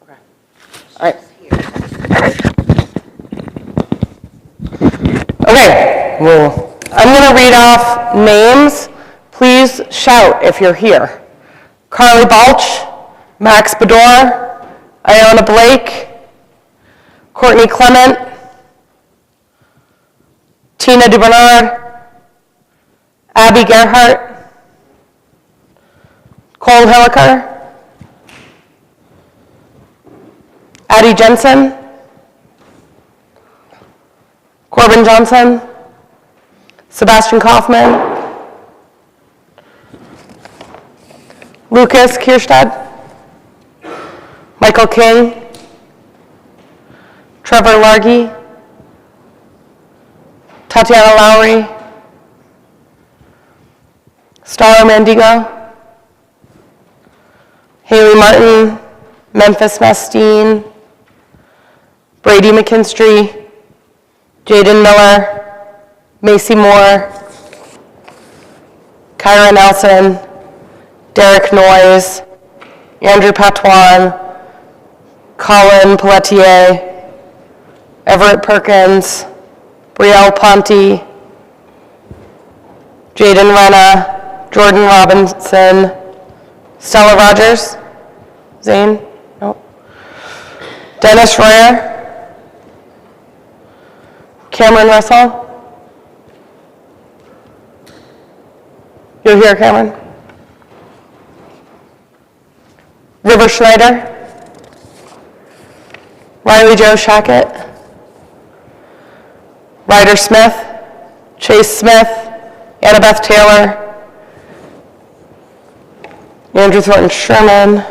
Okay. All right. Okay, well, I'm going to read off names. Please shout if you're here. Carly Balch, Max Bedore, Iona Blake, Courtney Clement, Tina DuBernard, Abby Gerhart, Cole Hilliker, Addie Jensen, Corbin Johnson, Sebastian Kaufman, Lucas Kierstad, Michael King, Trevor Largy, Tatiana Lowry, Star Mandigo, Haley Martin, Memphis Mastine, Brady McKinstry, Jaden Miller, Macy Moore, Kyra Nelson, Derek Noyes, Andrew Patoine, Colin Pelletier, Everett Perkins, Brielle Ponte, Jaden Renna, Jordan Robinson, Stella Rogers, Zane, no, Dennis Royer, Cameron Russell. You're here, Cameron. River Schneider, Riley Joe Shackett, Ryder Smith, Chase Smith, Annabeth Taylor, Andrew Thornton Sherman,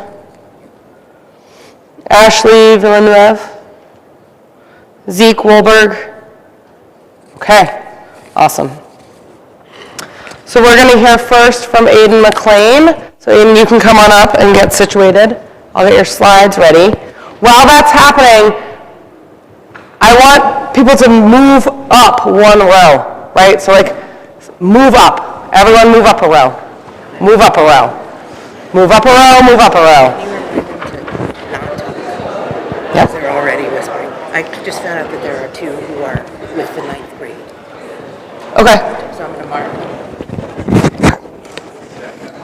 Ashley Villeneuve, Zeke Wolberg. Okay, awesome. So we're going to hear first from Aiden McLean. So Aiden, you can come on up and get situated. I'll get your slides ready. While that's happening, I want people to move up one row, right? So like, move up. Everyone move up a row. Move up a row. Move up a row, move up a row. Yep. They're already whispering. I just found out that there are two who are with the 9th grade. Okay. So I'm going to mark.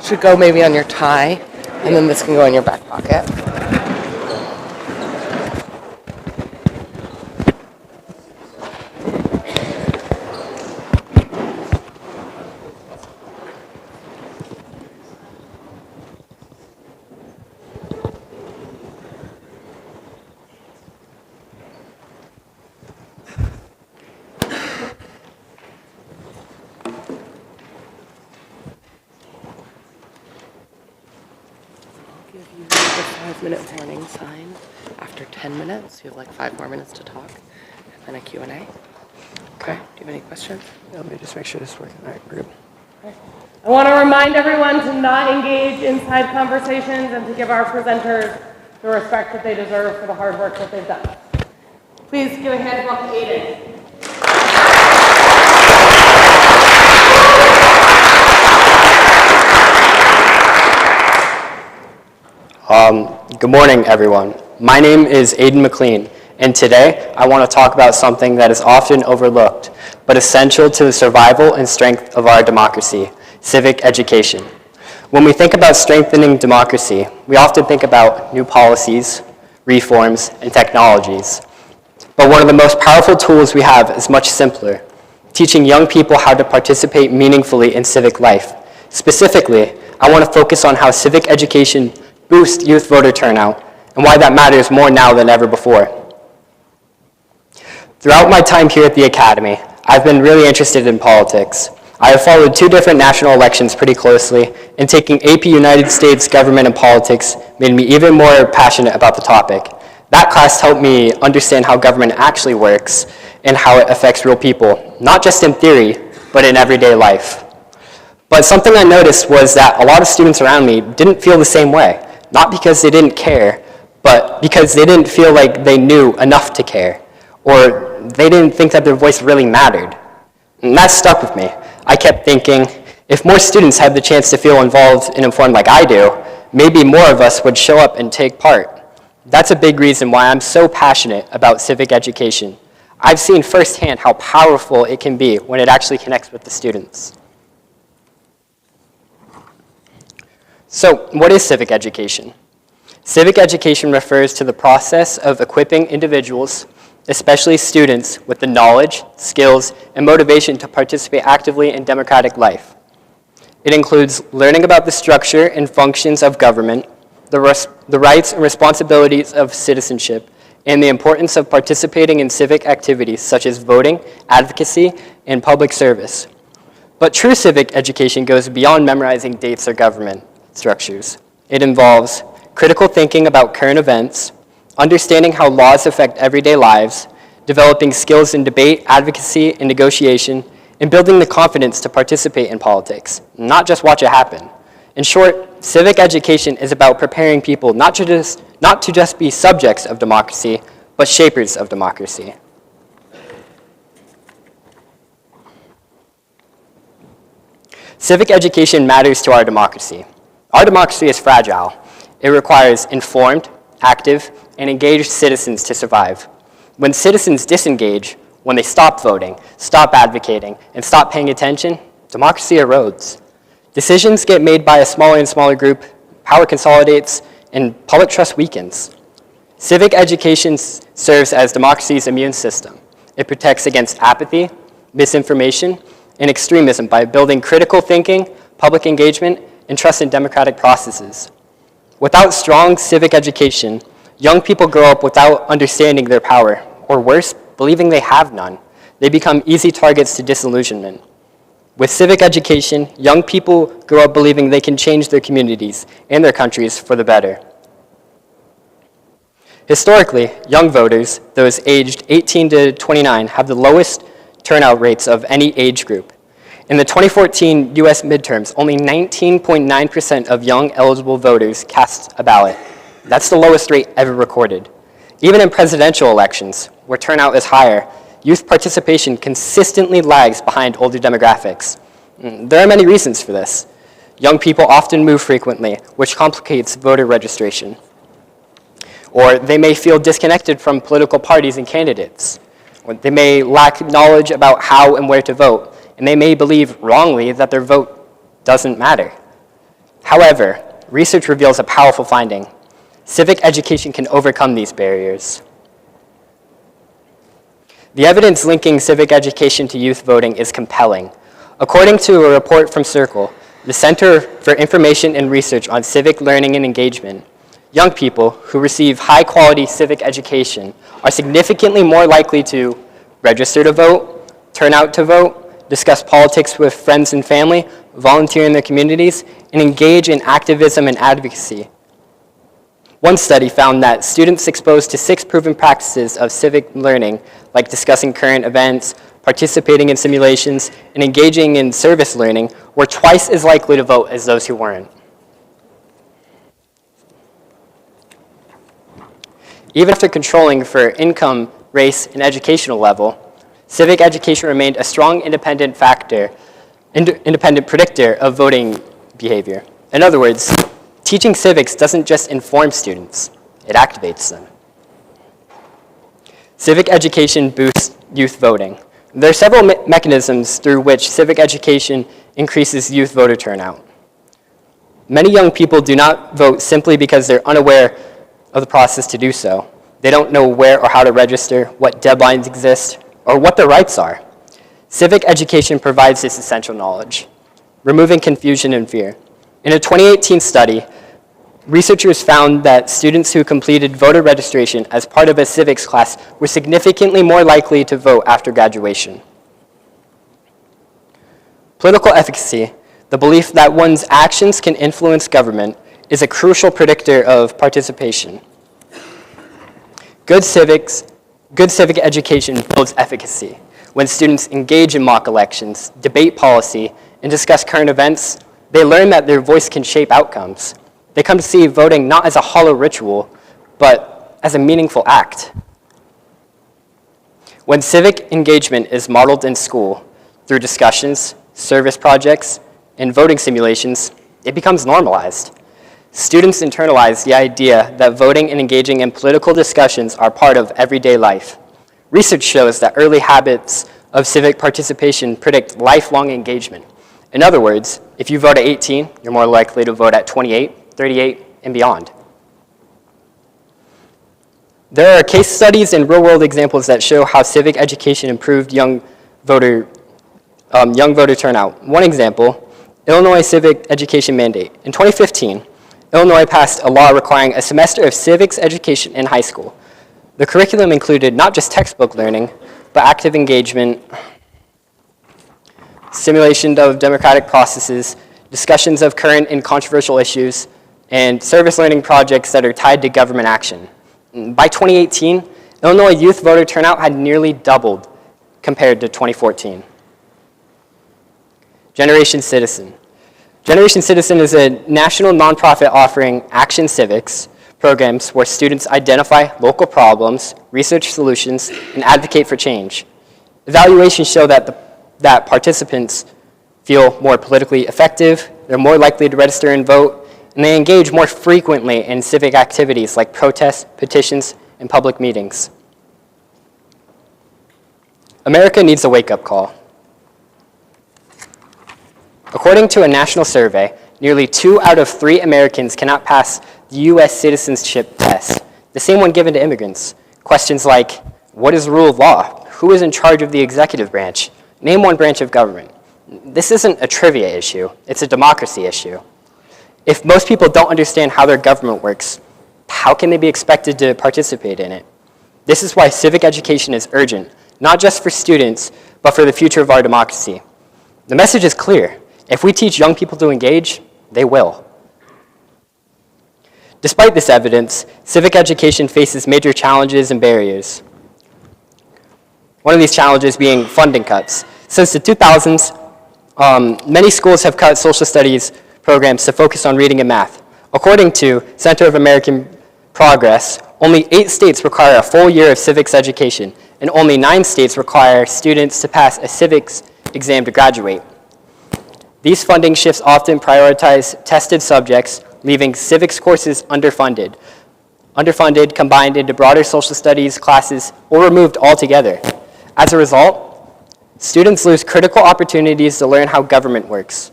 Should go maybe on your tie, and then this can go in your back pocket. Give you the 5-minute warning sign after 10 minutes. You have like 5 more minutes to talk, and then a Q&A. Okay, do you have any questions? Let me just make sure this is working. All right, we're good. Okay. I want to remind everyone to not engage in side conversations and to give our presenters the respect that they deserve for the hard work that they've done. Please give a hand welcome to Aiden. Good morning, everyone. My name is Aiden McLean, and today I want to talk about something that is often overlooked, but essential to the survival and strength of our democracy, civic education. When we think about strengthening democracy, we often think about new policies, reforms, and technologies. But one of the most powerful tools we have is much simpler, teaching young people how to participate meaningfully in civic life. Specifically, I want to focus on how civic education boosts youth voter turnout and why that matters more now than ever before. Throughout my time here at the Academy, I've been really interested in politics. I have followed 2 different national elections pretty closely, and taking AP United States Government and Politics made me even more passionate about the topic. That class helped me understand how government actually works and how it affects real people, not just in theory, but in everyday life. But something I noticed was that a lot of students around me didn't feel the same way, not because they didn't care, but because they didn't feel like they knew enough to care, or they didn't think that their voice really mattered. And that stuck with me. I kept thinking, if more students had the chance to feel involved and informed like I do, maybe more of us would show up and take part. That's a big reason why I'm so passionate about civic education. I've seen firsthand how powerful it can be when it actually connects with the students. So, what is civic education? Civic education refers to the process of equipping individuals, especially students, with the knowledge, skills, and motivation to participate actively in democratic life. It includes learning about the structure and functions of government, the rights and responsibilities of citizenship, and the importance of participating in civic activities such as voting, advocacy, and public service. But true civic education goes beyond memorizing dates or government structures. It involves critical thinking about current events, understanding how laws affect everyday lives, developing skills in debate, advocacy, and negotiation, and building the confidence to participate in politics, not just watch it happen. In short, civic education is about preparing people not to just be subjects of democracy, but shapers of democracy. Civic education matters to our democracy. Our democracy is fragile. It requires informed, active, and engaged citizens to survive. When citizens disengage, when they stop voting, stop advocating, and stop paying attention, democracy erodes. Decisions get made by a smaller and smaller group, power consolidates, and public trust weakens. Civic education serves as democracy's immune system. It protects against apathy, misinformation, and extremism by building critical thinking, public engagement, and trust in democratic processes. Without strong civic education, young people grow up without understanding their power, or worse, believing they have none. They become easy targets to disillusionment. With civic education, young people grow up believing they can change their communities and their countries for the better. Historically, young voters, those aged 18 to 29, have the lowest turnout rates of any age group. In the 2014 US midterms, only 19.9% of young eligible voters cast a ballot. That's the lowest rate ever recorded. Even in presidential elections, where turnout is higher, youth participation consistently lags behind older demographics. There are many reasons for this. Young people often move frequently, which complicates voter registration. Or they may feel disconnected from political parties and candidates. Or they may lack knowledge about how and where to vote, and they may believe wrongly that their vote doesn't matter. However, research reveals a powerful finding. Civic education can overcome these barriers. The evidence linking civic education to youth voting is compelling. According to a report from Circle, the Center for Information and Research on Civic Learning and Engagement, young people who receive high-quality civic education are significantly more likely to register to vote, turn out to vote, discuss politics with friends and family, volunteer in their communities, and engage in activism and advocacy. One study found that students exposed to 6 proven practices of civic learning, like discussing current events, participating in simulations, and engaging in service learning, were twice as likely to vote as those who weren't. Even after controlling for income, race, and educational level, civic education remained a strong independent predictor of voting behavior. In other words, teaching civics doesn't just inform students, it activates them. Civic education boosts youth voting. There are several mechanisms through which civic education increases youth voter turnout. Many young people do not vote simply because they're unaware of the process to do so. They don't know where or how to register, what deadlines exist, or what their rights are. Civic education provides this essential knowledge, removing confusion and fear. In a 2018 study, researchers found that students who completed voter registration as part of a civics class were significantly more likely to vote after graduation. Political efficacy, the belief that one's actions can influence government, is a crucial predictor of participation. Good civic education builds efficacy. When students engage in mock elections, debate policy, and discuss current events, they learn that their voice can shape outcomes. They come to see voting not as a hollow ritual, but as a meaningful act. When civic engagement is modeled in school through discussions, service projects, and voting simulations, it becomes normalized. Students internalize the idea that voting and engaging in political discussions are part of everyday life. Research shows that early habits of civic participation predict lifelong engagement. In other words, if you vote at 18, you're more likely to vote at 28, 38, and beyond. There are case studies and real-world examples that show how civic education improved young voter turnout. One example, Illinois civic education mandate. In 2015, Illinois passed a law requiring a semester of civics education in high school. The curriculum included not just textbook learning, but active engagement, simulation of democratic processes, discussions of current and controversial issues, and service learning projects that are tied to government action. By 2018, Illinois youth voter turnout had nearly doubled compared to 2014. Generation Citizen. Generation Citizen is a national nonprofit offering action civics programs where students identify local problems, research solutions, and advocate for change. Evaluations show that participants feel more politically effective, they're more likely to register and vote, and they engage more frequently in civic activities like protests, petitions, and public meetings. America needs a wake-up call. According to a national survey, nearly 2 out of 3 Americans cannot pass the U.S. citizenship test, the same one given to immigrants. Questions like, what is the rule of law? Who is in charge of the executive branch? Name one branch of government. This isn't a trivia issue, it's a democracy issue. If most people don't understand how their government works, how can they be expected to participate in it? This is why civic education is urgent, not just for students, but for the future of our democracy. The message is clear. If we teach young people to engage, they will. Despite this evidence, civic education faces major challenges and barriers. One of these challenges being funding cuts. Since the 2000s, many schools have cut social studies programs to focus on reading and math. According to Center of American Progress, only 8 states require a full year of civics education, and only 9 states require students to pass a civics exam to graduate. These funding shifts often prioritize tested subjects, leaving civics courses underfunded combined into broader social studies classes, or removed altogether. As a result, students lose critical opportunities to learn how government works,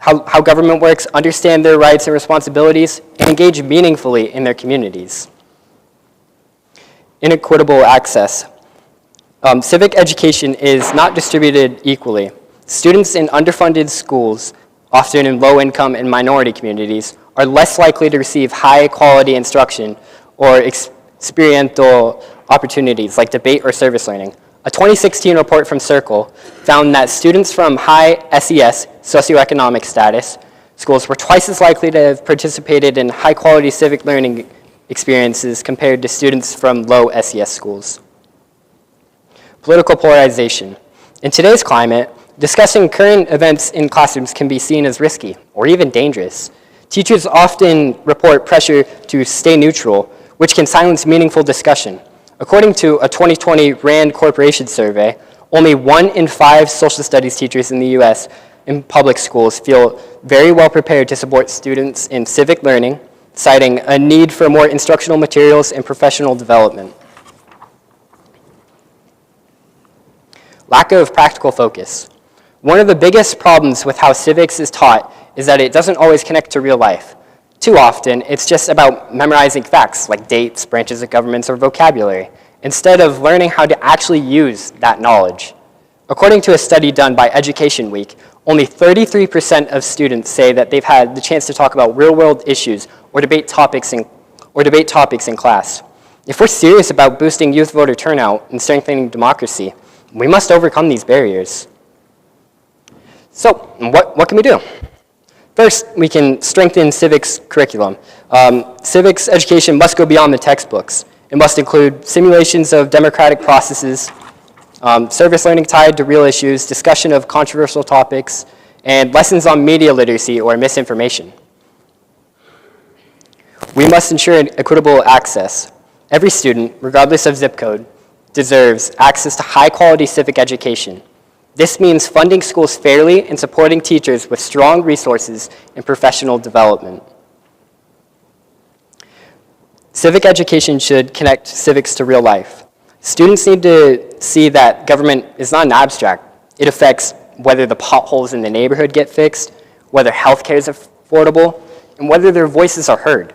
understand their rights and responsibilities, and engage meaningfully in their communities. Inequitable access. Civic education is not distributed equally. Students in underfunded schools, often in low-income and minority communities, are less likely to receive high-quality instruction or experiential opportunities like debate or service learning. A 2016 report from Circle found that students from high SES, socioeconomic status, schools were twice as likely to have participated in high-quality civic learning experiences compared to students from low SES schools. Political polarization. In today's climate, discussing current events in classrooms can be seen as risky or even dangerous. Teachers often report pressure to stay neutral, which can silence meaningful discussion. According to a 2020 RAND Corporation survey, only 1 in 5 social studies teachers in the US in public schools feel very well prepared to support students in civic learning, citing a need for more instructional materials and professional development. Lack of practical focus. One of the biggest problems with how civics is taught is that it doesn't always connect to real life. Too often, it's just about memorizing facts like dates, branches of governments, or vocabulary, instead of learning how to actually use that knowledge. According to a study done by Education Week, only 33% of students say that they've had the chance to talk about real-world issues or debate topics in class. If we're serious about boosting youth voter turnout and strengthening democracy, we must overcome these barriers. So, what can we do? First, we can strengthen civics curriculum. Civics education must go beyond the textbooks. It must include simulations of democratic processes, service learning tied to real issues, discussion of controversial topics, and lessons on media literacy or misinformation. We must ensure equitable access. Every student, regardless of zip code, deserves access to high-quality civic education. This means funding schools fairly and supporting teachers with strong resources and professional development. Civic education should connect civics to real life. Students need to see that government is not an abstract. It affects whether the potholes in the neighborhood get fixed, whether healthcare is affordable, and whether their voices are heard.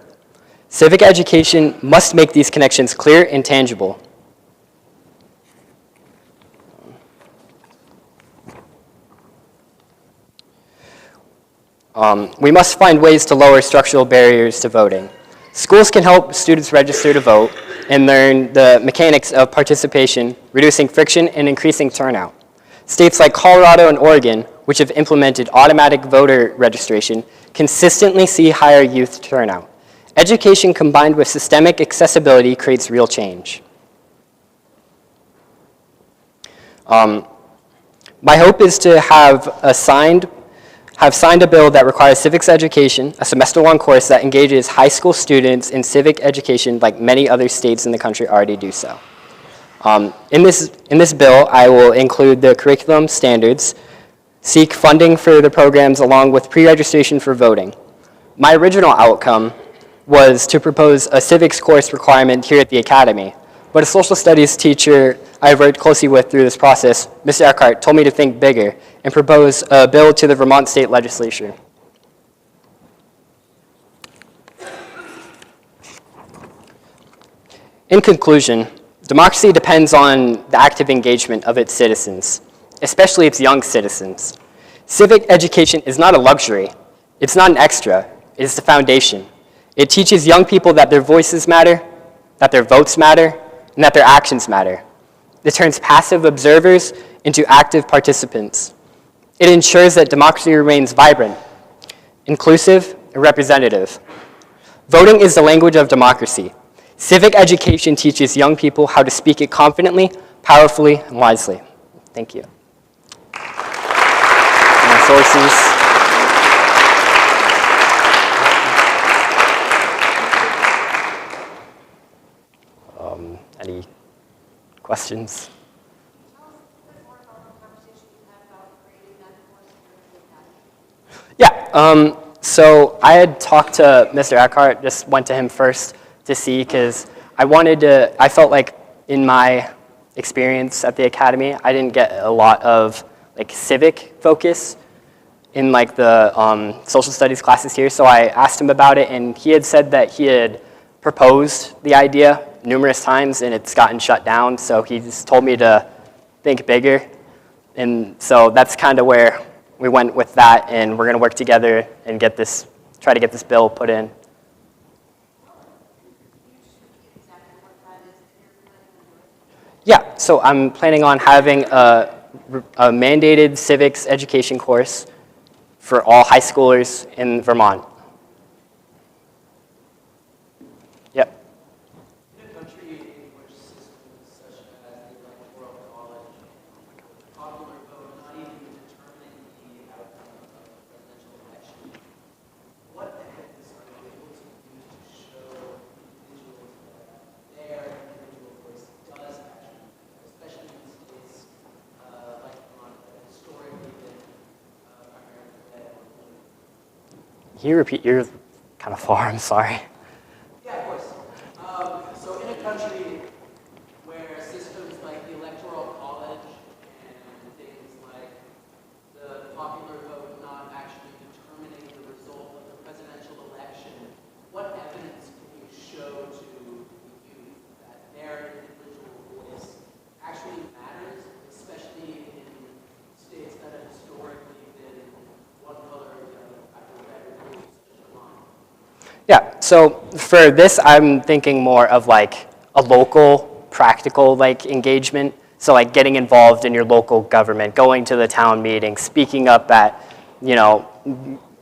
Civic education must make these connections clear and tangible. We must find ways to lower structural barriers to voting. Schools can help students register to vote and learn the mechanics of participation, reducing friction and increasing turnout. States like Colorado and Oregon, which have implemented automatic voter registration, consistently see higher youth turnout. Education combined with systemic accessibility creates real change. My hope is to have signed a bill that requires civics education, a semester-long course that engages high school students in civic education like many other states in the country already do so. In this bill, I will include the curriculum standards, seek funding for the programs along with pre-registration for voting. My original outcome was to propose a civics course requirement here at the Academy, but a social studies teacher I've worked closely with through this process, Mr. Eckhart, told me to think bigger and propose a bill to the Vermont State Legislature. In conclusion, democracy depends on the active engagement of its citizens, especially its young citizens. Civic education is not a luxury. It's not an extra. It is the foundation. It teaches young people that their voices matter, that their votes matter, and that their actions matter. It turns passive observers into active participants. It ensures that democracy remains vibrant, inclusive, and representative. Voting is the language of democracy. Civic education teaches young people how to speak it confidently, powerfully, and wisely. Thank you. My sources. Any questions? Yeah, so I had talked to Mr. Eckhart, just went to him first to see, because I felt like in my experience at the Academy, I didn't get a lot of like civic focus in like the social studies classes here, so I asked him about it, and he had said that he had proposed the idea numerous times and it's gotten shut down, so he just told me to think bigger. And so that's kind of where we went with that, and we're going to work together and try to get this bill put in. Yeah, so I'm planning on having a mandated civics education course for all high schoolers in Vermont. Yep. In a country in which systems such as the electoral college, popular vote not even determining the outcome of the presidential election, what evidence are you able to use to show individuals that their individual voice does actually matter, especially in states like Vermont that have historically been primarily led on voting? Can you repeat? You're kind of far, I'm sorry. Yeah, of course. So in a country where systems like the electoral college and things like the popular vote not actually determining the result of the presidential election, what evidence can you show to the youth that their individual voice actually matters, especially in states that have historically been one color or the other, either red or blue, such as Vermont? Yeah, so for this, I'm thinking more of like a local, practical like engagement. So like getting involved in your local government, going to the town meeting, speaking up at,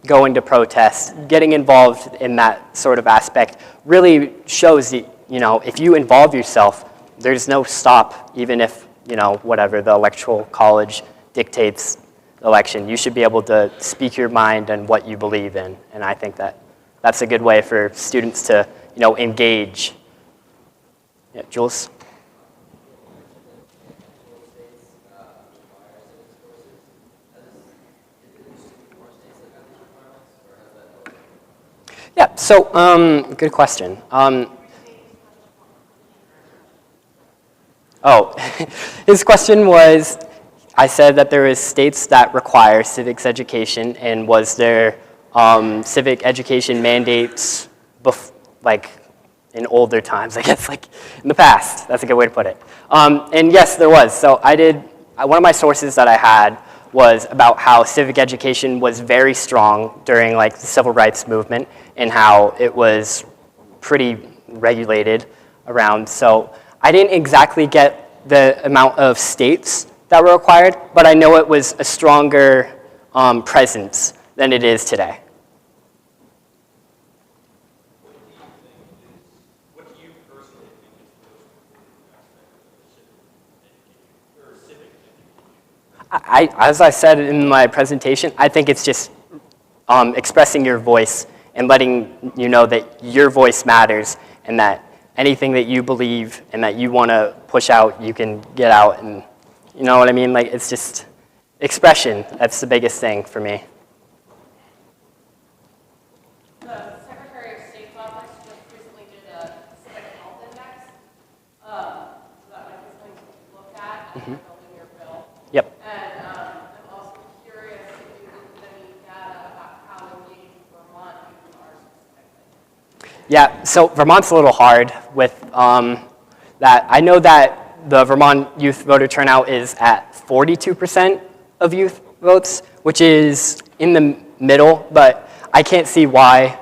going to protest, getting involved in that sort of aspect really shows that, if you involve yourself, there's no stop, even if, whatever the electoral college dictates the election. You should be able to speak your mind and what you believe in, and I think that that's a good way for students to, engage. Yeah, Jules? Yeah, so good question. Oh, his question was, I said that there is states that require civics education, and was there civic education mandates like in older times, I guess, like in the past. That's a good way to put it. And yes, there was. So one of my sources that I had was about how civic education was very strong during like the civil rights movement and how it was pretty regulated around. So I didn't exactly get the amount of states that were required, but I know it was a stronger presence than it is today. What do you personally think is the most important aspect of civic education? As I said in my presentation, I think it's just expressing your voice and letting you know that your voice matters and that anything that you believe and that you want to push out, you can get out. And you know what I mean? Like, it's just expression. That's the biggest thing for me. The Secretary of State's office just recently did a civic health index. So that might be something to look at as you're building your bill. Yep. And I'm also curious if you looked at any data about how engaged Vermont youth are specifically. Yeah, so Vermont's a little hard with that. I know that the Vermont youth voter turnout is at 42% of youth votes, which is in the middle, but I can't see why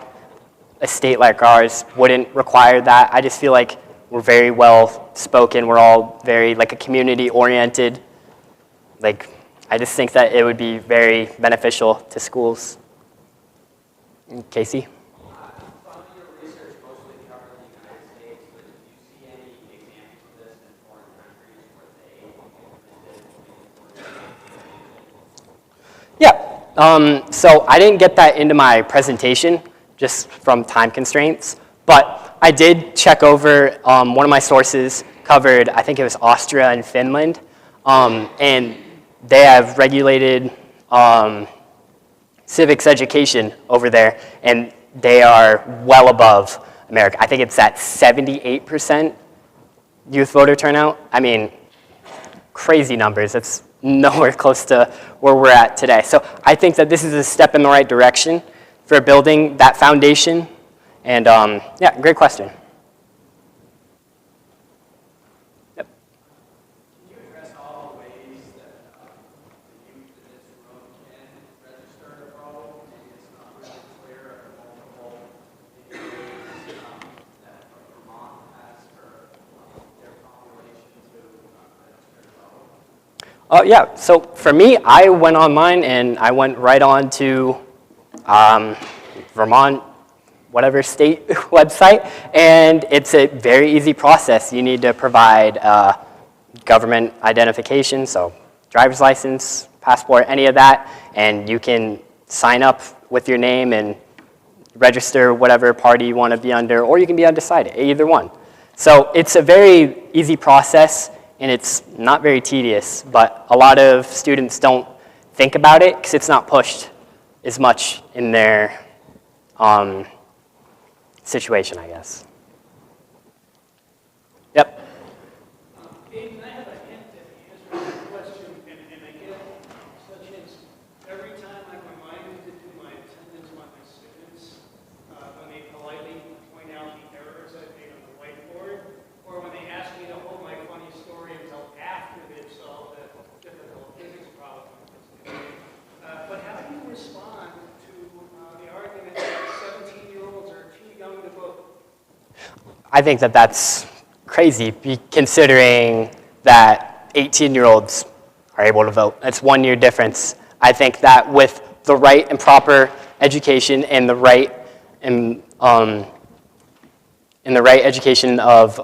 a state like ours wouldn't require that. I just feel like we're very well spoken. We're all very like a community oriented. Like, I just think that it would be very beneficial to schools. Casey? Some of your research mostly covered the United States, but do you see any examples of this in foreign countries where they implemented? Yeah. So I didn't get that into my presentation just from time constraints, but I did check over one of my sources covered, I think it was Austria and Finland, and they have regulated civics education over there, and they are well above America. I think it's at 78% youth voter turnout. I mean, crazy numbers. That's nowhere close to where we're at today. So I think that this is a step in the right direction for building that foundation. And yeah, great question. Yep. Can you address all the ways that the youth in this room can register to vote? Maybe it's not really clear at multiple ways that Vermont has for their population to register to vote. Yeah, so for me, I went online and I went right on to Vermont, whatever state website, and it's a very easy process. You need to provide government identification, so driver's license, passport, any of that, and you can sign up with your name and register whatever party you want to be under, or you can be undecided, either one. So it's a very easy process, and it's not very tedious, but a lot of students don't think about it because it's not pushed as much in their situation, I guess. Yep. Aiden, I have a hint at the answer to the question, and I get such hints every time I'm reminded to do my attendance by my students, when they politely point out the errors I've made on the whiteboard, or when they ask me to hold my funny story until after they've solved a difficult physics problem. But how do you respond to the argument that 17-year-olds are too young to vote? I think that that's crazy, considering that 18-year-olds are able to vote. That's 1 year difference. I think that with the right and proper education and the right and the right education of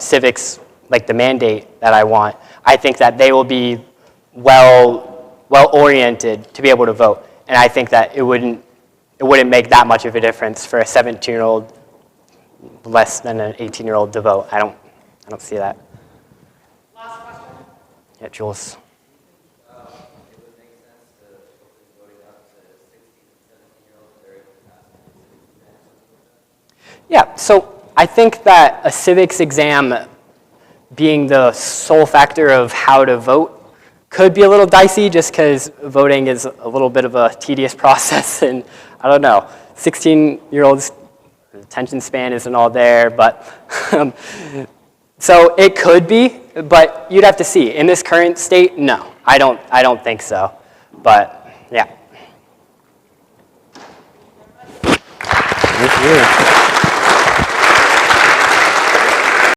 civics, like the mandate that I want, I think that they will be well oriented to be able to vote. And I think that it wouldn't make that much of a difference for a 17-year-old less than an 18-year-old to vote. I don't see that. Last question. Yeah, Jules. It would make sense to open voting up to 16 and 17-year-olds that are able to pass the civics exam. Yeah, so I think that a civics exam being the sole factor of how to vote could be a little dicey just because voting is a little bit of a tedious process, and I don't know, 16-year-olds' attention span isn't all there, but so it could be, but you'd have to see. In this current state, no, I don't think so, but yeah. Thank you.